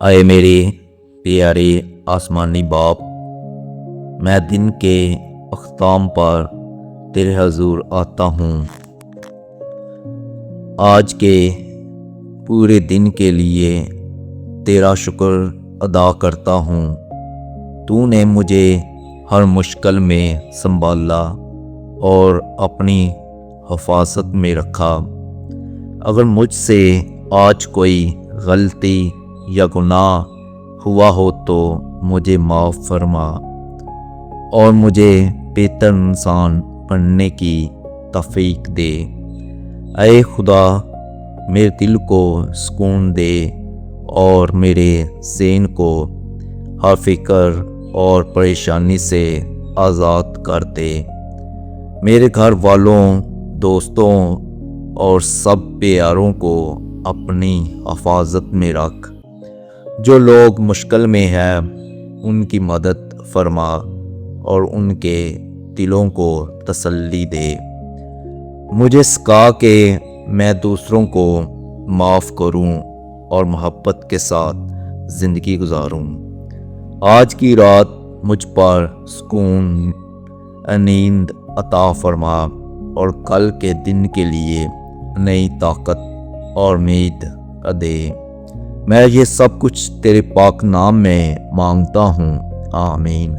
اے میرے پیارے آسمانی باپ، میں دن کے اختتام پر تیرے حضور آتا ہوں۔ آج کے پورے دن کے لیے تیرا شکر ادا کرتا ہوں۔ تو نے مجھے ہر مشکل میں سنبھالا اور اپنی حفاظت میں رکھا۔ اگر مجھ سے آج کوئی غلطی یا گناہ ہوا ہو تو مجھے معاف فرما اور مجھے بہتر انسان بننے کی توفیق دے۔ اے خدا، میرے دل کو سکون دے اور میرے ذہن کو ہر فکر اور پریشانی سے آزاد کر دے۔ میرے گھر والوں، دوستوں اور سب پیاروں کو اپنی حفاظت میں رکھ۔ جو لوگ مشکل میں ہیں ان کی مدد فرما اور ان کے دلوں کو تسلی دے۔ مجھے سکھا کہ میں دوسروں کو معاف کروں اور محبت کے ساتھ زندگی گزاروں۔ آج کی رات مجھ پر سکون، نیند عطا فرما اور کل کے دن کے لیے نئی طاقت اور امید دے۔ میں یہ سب کچھ تیرے پاک نام میں مانگتا ہوں، آمین۔